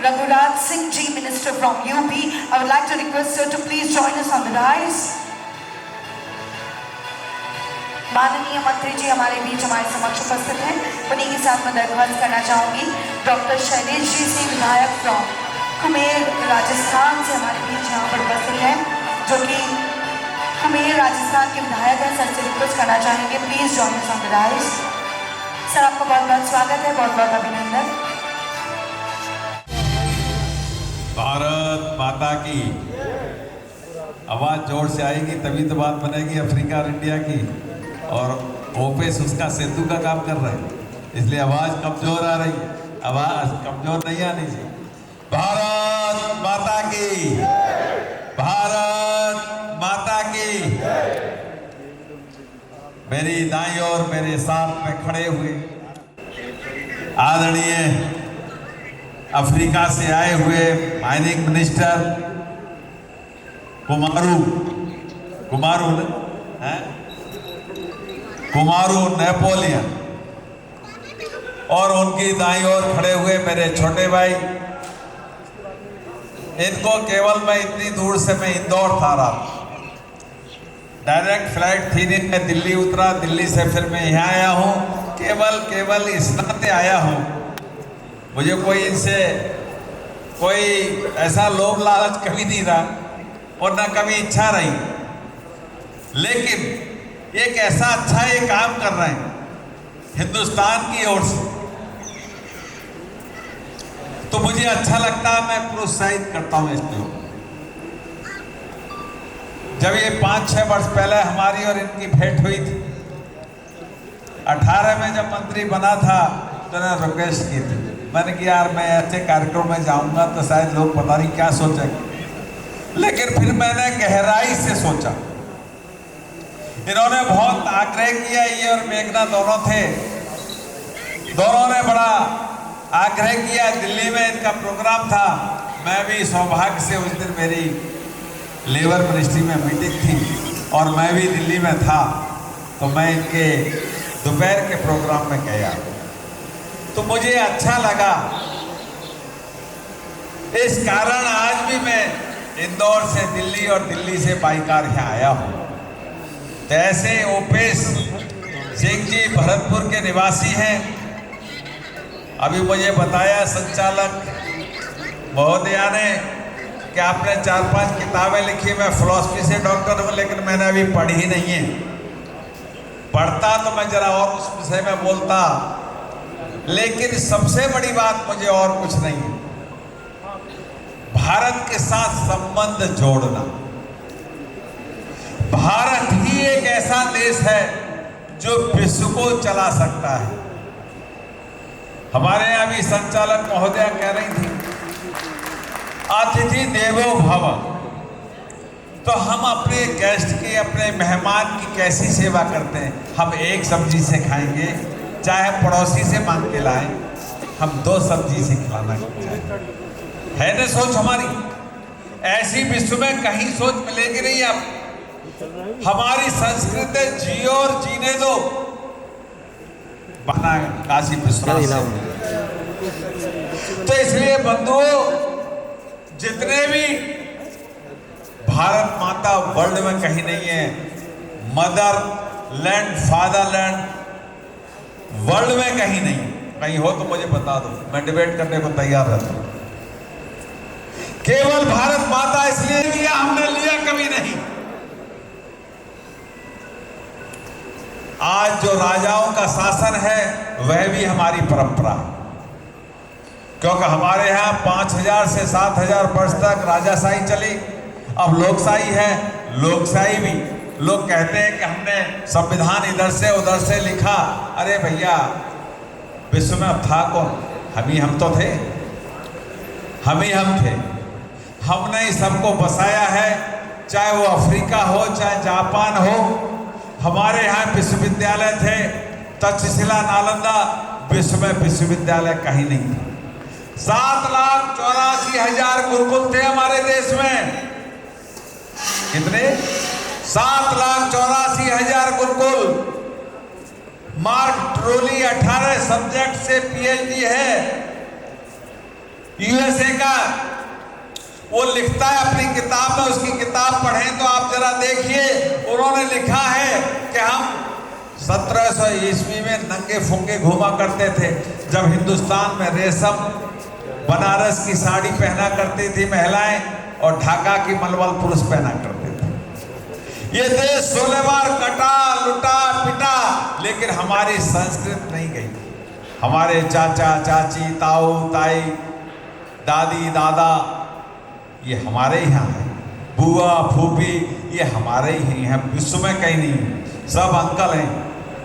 Raghurat Singh Ji, Minister from UP. I would like to request sir to please join us on the dais. माननीय मंत्री जी हमारे बीच हमारे समक्ष उपस्थित हैं। उन्हीं के साथ मैं दरख्वास्त करना चाहूँगी डॉक्टर शैलेश जी से, विधायक फ्रॉम कुमेर राजस्थान से हमारे बीच यहाँ पर उपस्थित हैं, जो कि कुमेर राजस्थान के विधायक हैं। सर से रिक्वेस्ट करना चाहेंगे please join us on the dice. Sir आपका बहुत बहुत स्वागत है, बहुत बहुत अभिनंदन। भारत माता की आवाज जोर से आएगी तभी तो बात बनेगी अफ्रीका और इंडिया की, और ओपेस उसका सेतु का काम कर रहे हैं, इसलिए आवाज कमजोर आ रही है। आवाज कमजोर नहीं आनी चाहिए। भारत माता की, भारत माता की। मेरी दाईं ओर मेरे साथ में खड़े हुए आदरणीय अफ्रीका से आए हुए माइनिंग मिनिस्टर कुमारू नेपोलियन, और उनकी दाईं ओर खड़े हुए मेरे छोटे भाई। इनको केवल मैं इतनी दूर से मैं इंदौर था, रात डायरेक्ट फ्लाइट थी नहीं, मैं दिल्ली उतरा, दिल्ली से फिर मैं यहाँ आया हूँ। केवल इस नाते आया हूँ, मुझे कोई इनसे कोई ऐसा लोभ लालच कभी नहीं रहा और ना कभी इच्छा रही, लेकिन एक ऐसा अच्छा ये काम कर रहे हैं हिंदुस्तान की ओर से, तो मुझे अच्छा लगता है, मैं प्रोत्साहित करता हूं इसको। जब ये 5-6 वर्ष पहले हमारी और इनकी भेंट हुई थी, 18 में जब मंत्री बना था तो मैंने रिक्वेस्ट की थी, मैंने कि यार मैं ऐसे कार्यक्रम में जाऊंगा तो शायद लोग पता नहीं क्या सोचेंगे, लेकिन फिर मैंने गहराई से सोचा। इन्होंने बहुत आग्रह किया, ये और मेघना दोनों थे, दोनों ने बड़ा आग्रह किया। दिल्ली में इनका प्रोग्राम था, मैं भी सौभाग्य से उस दिन मेरी लेबर मिनिस्ट्री में मीटिंग थी और मैं भी दिल्ली में था, तो मैं इनके दोपहर के प्रोग्राम में गया, तो मुझे अच्छा लगा। इस कारण आज भी मैं इंदौर से दिल्ली और दिल्ली से बाइकार यहाँ आया हूँ। तो ऐसे ओपेस सिंह जी भरतपुर के निवासी हैं। अभी मुझे बताया संचालक महोदया ने कि आपने 4-5 किताबें लिखी, मैं फिलॉसफी से डॉक्टर हूँ, लेकिन मैंने अभी पढ़ी ही नहीं है। पढ़ता तो मैं जरा और उस विषय में बोलता, लेकिन सबसे बड़ी बात मुझे और कुछ नहीं है, भारत के साथ संबंध जोड़ना। भारत ही एक ऐसा देश है जो विश्व को चला सकता है। हमारे यहाँ भी संचालक महोदया कह रही थी अतिथि देवो भव, तो हम अपने गेस्ट की, अपने मेहमान की कैसी सेवा करते हैं। हम एक सब्जी से खाएंगे, चाहे पड़ोसी से मांग के लाएं, हम 2 सब्जी से खिलाना चाहिए। है ना सोच हमारी? ऐसी विश्व में कहीं सोच मिलेगी नहीं। आप हमारी संस्कृति जियो और जीने दो, बना काशी विश्वास। तो इसलिए बंधुओं, जितने भी भारत माता वर्ल्ड में कहीं नहीं है, mother land, father land world में कहीं नहीं, कहीं हो तो मुझे बता दो, मैं डिबेट करने को तैयार रहता हूं। केवल भारत माता इसलिए लिया, हमने लिया कभी नहीं। आज जो राजाओं का शासन है वह भी हमारी परंपरा है, क्योंकि हमारे यहाँ 5000 से 7000 वर्ष तक राजाशाही चली, अब लोकशाही है। लोकशाही भी लोग कहते हैं कि हमने संविधान इधर से उधर से लिखा। अरे भैया, विश्व में अब था कौन? हम तो थे, हम थे। हमने ही सबको बसाया है, चाहे वो अफ्रीका हो, चाहे जापान हो। हमारे यहाँ विश्वविद्यालय थे, तक्षशिला, नालंदा, विश्व में विश्वविद्यालय कहीं नहीं था। 7,84,000 गुरुकुल थे हमारे देश में। कितने? 7,84,000 गुरुकुल। मार्क ट्रोली 18 सब्जेक्ट से पीएचडी है। यूएसए का वो लिखता है अपनी किताब में, उसकी किताब पढ़ें तो आप जरा देखिए, उन्होंने लिखा है कि हम 1700 ईस्वी में नंगे फुंगे घूमा करते थे, जब हिंदुस्तान में रेशम बनारस की साड़ी पहना करती थी महिलाएं और ढाका की मलमल पुरुष पहना करते थे। ये देश 16 बार कटा, लुटा, पिटा, लेकिन हमारी संस्कृति नहीं गई। हमारे चाचा चाची, ताऊ ताई, दादी दादा, ये हमारे यहाँ है। बुआ फूफी, ये हमारे ही हैं, विश्व में कहीं नहीं है। सब अंकल हैं,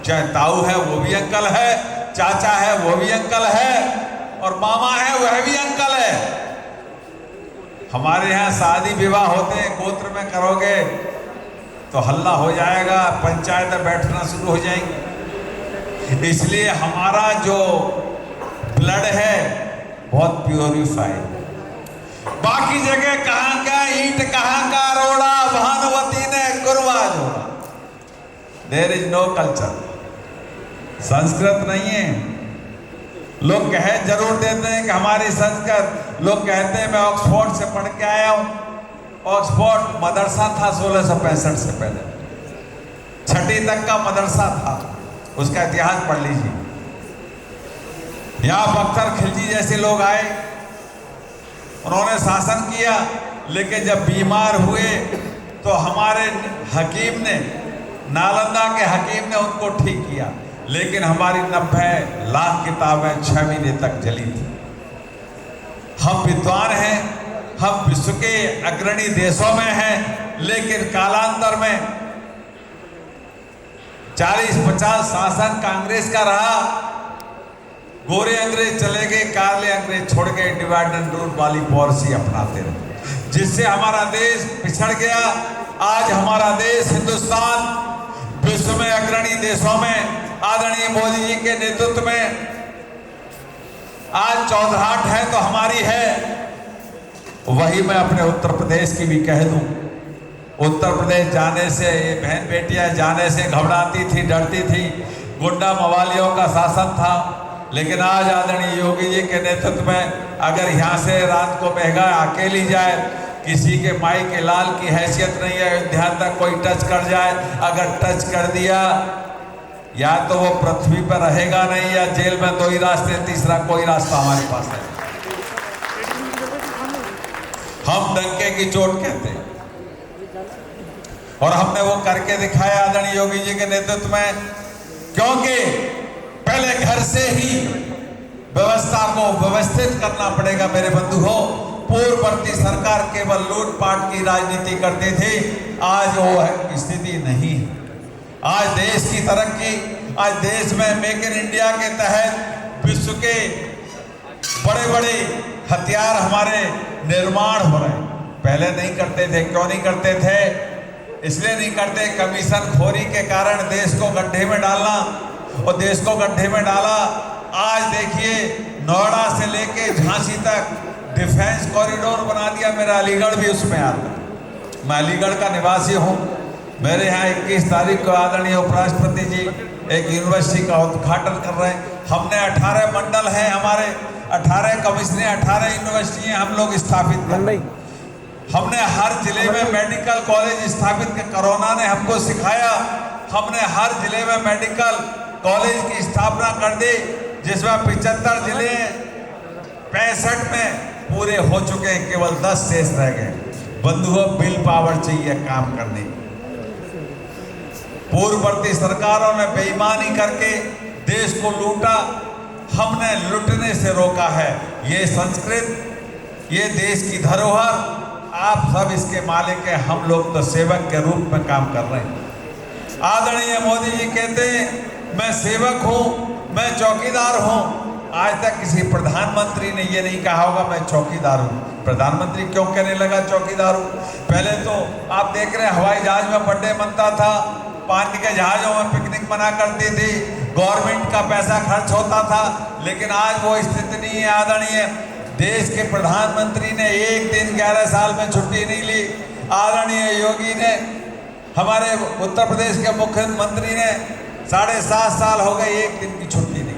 चाहे ताऊ है वो भी अंकल है, चाचा है वो भी अंकल है, और मामा है वह भी अंकल है। हमारे यहाँ शादी विवाह होते हैं, गोत्र में करोगे तो हल्ला हो जाएगा, पंचायत बैठना शुरू हो जाएंगी। इसलिए हमारा जो ब्लड है बहुत प्योरीफाइड। बाकी जगह कहाँ का ईंट, कहाँ का रोड़ा, भानुवती ने गुरवा जोड़ा। देयर इज नो कल्चर, संस्कृत नहीं है। लोग कह जरूर देते हैं कि हमारी संस्कृत, लोग कहते हैं मैं ऑक्सफोर्ड से पढ़ के आया हूं। ऑक्सफोर्ड मदरसा था 1665 से पहले, 6ठी तक का मदरसा था, उसका इतिहास पढ़ लीजिए। यहाँ बख्तर खिलजी जैसे लोग आए, उन्होंने शासन किया, लेकिन जब बीमार हुए तो हमारे हकीम ने, नालंदा के हकीम ने उनको ठीक किया, लेकिन हमारी 90 लाख किताबें 6 महीने तक जली थी। हम विद्वान हैं, हम विश्व के अग्रणी देशों में हैं, लेकिन कालांतर में 40-50 शासन कांग्रेस का रहा। गोरे अंग्रेज चले गए, काले अंग्रेज छोड़ गए, डिवाइड एंड रूल वाली पॉलिसी अपनाते रहे, जिससे हमारा देश पिछड़ गया। आज हमारा देश हिंदुस्तान विश्व में अग्रणी देशों में आदरणीय मोदी जी के नेतृत्व में आज चौधराहट है तो हमारी है। वही मैं अपने उत्तर प्रदेश की भी कह दूं। उत्तर प्रदेश जाने से, ये बहन बेटियां जाने से घबराती थी, डरती थी, गुंडा मवालियों का शासन था, लेकिन आज आदरणीय योगी जी के नेतृत्व में अगर यहाँ से रात को महंगा अकेली जाए, किसी के माई के लाल की हैसियत नहीं है, अयोध्या तक कोई टच कर जाए, अगर टच कर दिया या तो वो पृथ्वी पर रहेगा नहीं, या जेल में 2 ही रास्ते, तीसरा कोई रास्ता हमारे पास है। हम डंके की चोट कहते हैं, और हमने वो करके दिखाया आदरणीय योगी जी के नेतृत्व में, क्योंकि पहले घर से ही व्यवस्था को व्यवस्थित करना पड़ेगा। मेरे बंधु हो, पूर्ववर्ती सरकार केवल लूटपाट की राजनीति करती थी, आज वो स्थिति नहीं है। आज देश की तरक्की, आज देश में मेक इन इंडिया के तहत विश्व के बड़े बड़े हथियार हमारे निर्माण हो रहे हैं। पहले नहीं करते थे। क्यों नहीं करते थे? इसलिए नहीं करते, कमीशन खोरी के कारण देश को गड्ढे में डालना, और देश को गड्ढे में डाला। आज देखिए नोएडा से लेके झांसी तक डिफेंस कॉरिडोर बना दिया। मेरा अलीगढ़ भी उसमें आता है, मैं अलीगढ़ का निवासी हूँ। मेरे यहाँ 21 तारीख को आदरणीय उपराष्ट्रपति जी एक यूनिवर्सिटी का उद्घाटन कर रहे हैं। हमने 18 मंडल हैं हमारे, 18 कमिश्नरें, 18 यूनिवर्सिटियाँ हम लोग स्थापित कर रहे हैं। हमने हर जिले में मेडिकल कॉलेज स्थापित कर, कोरोना ने हमको सिखाया। हमने हर जिले में मेडिकल कॉलेज की स्थापना कर दी, जिसमें 75 जिले 65 में पूरे हो चुके हैं, केवल 10 शेष रह गए। बंधुओं, बिल पावर चाहिए काम करने की। पूर्ववर्ती सरकारों ने बेईमानी करके देश को लूटा, हमने लुटने से रोका है। ये संस्कृत, ये देश की धरोहर, आप सब इसके मालिक हैं, हम लोग तो सेवक के रूप में काम कर रहे हैं। आदरणीय मोदी जी कहते हैं मैं सेवक हूं, मैं चौकीदार हूं। आज तक किसी प्रधानमंत्री ने ये नहीं कहा होगा मैं चौकीदार हूं। प्रधानमंत्री क्यों कहने लगा चौकीदार हूं? पहले तो आप देख रहे हैं हवाई जहाज में बर्थडे मनता था, पानी के जहाजों में पिकनिक मना करती थी, गवर्नमेंट का पैसा खर्च होता था, लेकिन आज वो स्थिति नहीं है। आदरणीय देश के प्रधानमंत्री ने एक दिन 11 साल में छुट्टी नहीं ली। आदरणीय योगी ने, हमारे उत्तर प्रदेश के मुख्यमंत्री ने 7.5 साल हो गए, एक दिन की छुट्टी नहीं।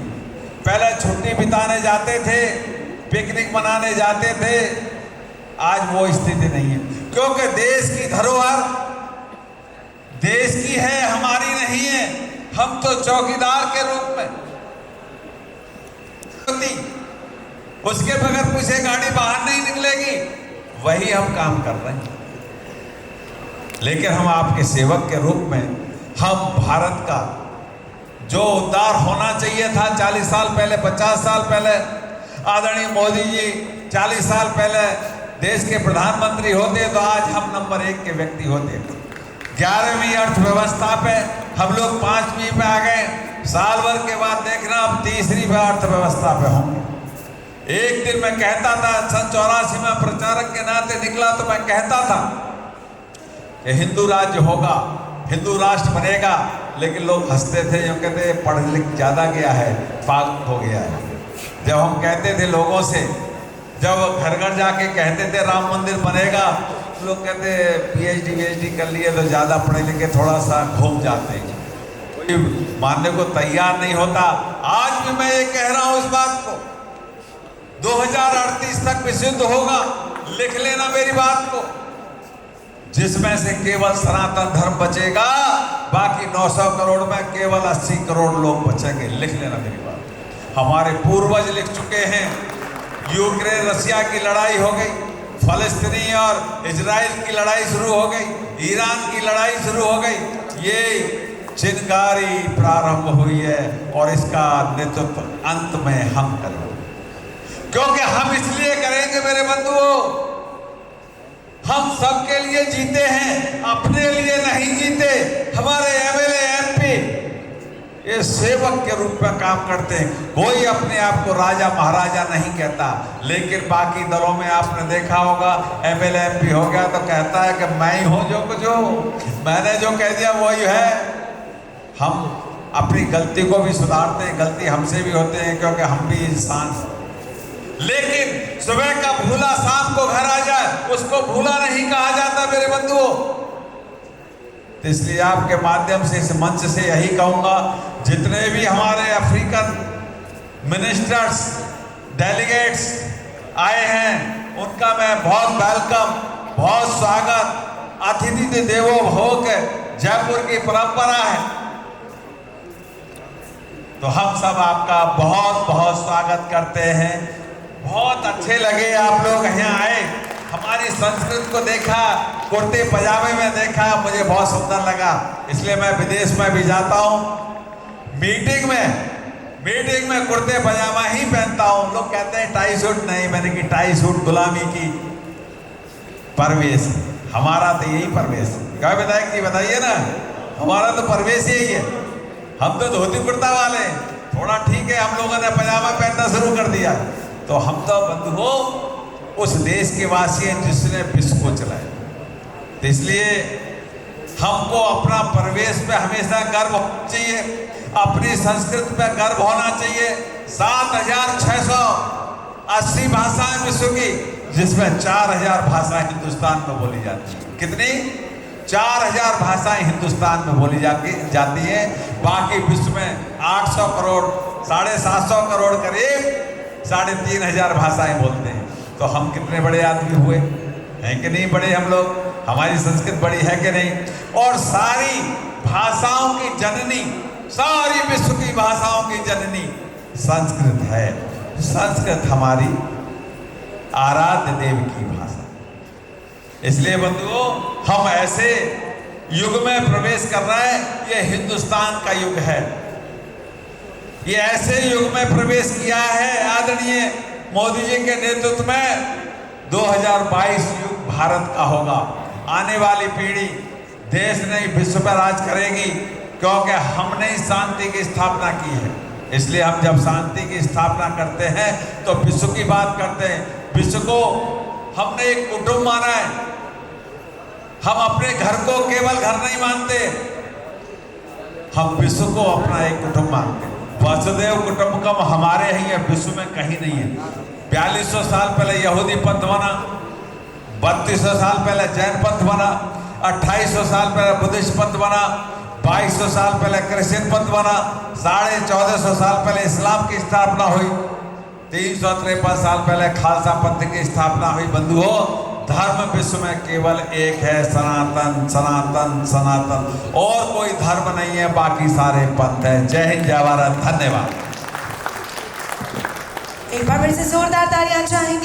पहले छुट्टी बिताने जाते थे पिकनिक मनाने जाते थे, आज वो स्थिति नहीं है, क्योंकि देश की धरोहर देश की है, हमारी नहीं है। हम तो चौकीदार के रूप में, उसके बगैर पूछे गाड़ी बाहर नहीं निकलेगी, वही हम काम कर रहे हैं। लेकिन हम आपके सेवक के रूप में, हम भारत का जो उद्धार होना चाहिए था 40 साल पहले, 50 साल पहले, आदरणीय मोदी जी 40 साल पहले देश के प्रधानमंत्री होते तो आज हम नंबर 1 के व्यक्ति होते। 11वीं अर्थव्यवस्था पे हम लोग 5वीं पे आ गए। साल भर के बाद देखना अब 3री पे अर्थव्यवस्था पे होंगे। एक दिन मैं कहता था, सन 84 में प्रचारक के नाते निकला तो मैं कहता था कि हिंदू राज्य होगा, हिंदू राष्ट्र बनेगा, लेकिन लोग हंसते थे, जो कहते पढ़ लिख ज़्यादा गया है, पागल हो गया है। जब हम कहते थे लोगों से, जब घर घर जाके कहते थे राम मंदिर बनेगा, लोग कहते PhD कर लिए तो ज़्यादा पढ़े लिखे, थोड़ा सा घूम जाते हैं, कोई मानने को तैयार नहीं होता। आज भी मैं ये कह रहा हूँ इस बात को, 2038 तक विशुद्ध होगा, लिख लेना मेरी बात को, जिसमें से केवल सनातन धर्म बचेगा, बाकी 900 करोड़ में केवल 80 करोड़ लोग बचेंगे, लिख लेना मेरी बात। हमारे पूर्वज लिख चुके हैं। यूक्रेन रसिया की लड़ाई हो गई, फलस्तीनी और इजराइल की लड़ाई शुरू हो गई, ईरान की लड़ाई शुरू हो गई, ये चिनगारी प्रारंभ हुई है और इसका नेतृत्व अंत में हम करेंगे। क्योंकि हम इसलिए करेंगे मेरे बंधुओं, हम सबके लिए जीते हैं, अपने लिए नहीं जीते। हमारे MLA MP ये सेवक के रूप में काम करते हैं। कोई अपने आप को राजा महाराजा नहीं कहता, लेकिन बाकी दलों में आपने देखा होगा, MLA MP हो गया तो कहता है कि मैं ही हूं जो कुछ हो, मैंने जो कह दिया वही है। हम अपनी गलती को भी सुधारते हैं, गलती हमसे भी होते हैं, क्योंकि हम भी इंसान हैं। लेकिन सुबह का भूला शाम को घर आ जाए, उसको भूला नहीं कहा जाता मेरे बंधुओं। तो इसलिए आपके माध्यम से, इस मंच से यही कहूंगा, जितने भी हमारे अफ्रीकन मिनिस्टर्स, डेलीगेट्स आए हैं, उनका मैं बहुत वेलकम, बहुत स्वागत। अतिथि देवो भव के जयपुर की परंपरा है, तो हम सब आपका बहुत बहुत स्वागत करते हैं। बहुत अच्छे लगे आप लोग यहाँ आए, हमारी संस्कृति को देखा, कुर्ते पजामे में देखा, मुझे बहुत सुंदर लगा। इसलिए मैं विदेश में भी जाता हूँ, मीटिंग में कुर्ते पजामा ही पहनता हूँ। लोग कहते हैं टाई सूट नहीं, मैंने की टाई सूट गुलामी की परवेश, हमारा तो यही परवेश। क्या विधायक जी बताइए ना, हमारा तो परवेश यही है। हम तो धोती कुर्ता वाले, थोड़ा ठीक है, हम लोगों ने पजामा पहनना शुरू कर दिया। तो हम तो बंधुओं उस देश के वासी हैं जिसने विश्व को चलाया। तो इसलिए हमको अपना परिवेश पे हमेशा गर्व होना चाहिए, अपनी संस्कृति पे गर्व होना चाहिए। 7680 भाषाएं विश्व की, जिसमें 4000 भाषाएं हिंदुस्तान में बोली जाती है। कितनी? 4000 भाषाएं हिंदुस्तान में बोली जाती है। बाकी विश्व में 800 करोड़, 750 करोड़ करीब 3500 भाषाएं बोलते हैं। तो हम कितने बड़े आदमी हुए हैं कि नहीं? बड़े हम लोग, हमारी संस्कृत बड़ी है कि नहीं? और सारी भाषाओं की जननी, सारी विश्व की भाषाओं की जननी संस्कृत है। संस्कृत हमारी आराध्य देव की भाषा। इसलिए बंधुओं, हम ऐसे युग में प्रवेश कर रहे हैं, ये हिंदुस्तान का युग है। ये ऐसे युग में प्रवेश किया है आदरणीय मोदी जी के नेतृत्व में। 2022 युग भारत का होगा। आने वाली पीढ़ी देश नहीं विश्व पर राज करेगी, क्योंकि हमने ही शांति की स्थापना की है। इसलिए हम जब शांति की स्थापना करते हैं तो विश्व की बात करते हैं। विश्व को हमने एक कुटुंब माना है। हम अपने घर को केवल घर नहीं मानते, हम विश्व को अपना एक कुटुंब मानते हैं। वसुदेव कुटुंबकम हमारे ही है, विश्व में कहीं नहीं है। 4200 साल पहले यहूदी पंथ बना, 3200 साल पहले जैन पंथ बना, 2800 साल पहले बुद्धिस्ट पंथ बना, 2200 साल पहले क्रिश्चियन पंथ बना, 1450 साल पहले इस्लाम की स्थापना हुई। 353 साल पहले खालसा पंथ की स्थापना हुई। बंधुओं, धर्म विश्व में केवल एक है, सनातन सनातन सनातन, और कोई धर्म नहीं है, बाकी सारे पंथ है। जय हिंद, जय भारत, धन्यवाद। एक बार फिर से जोरदार तालियां चाहेंगे।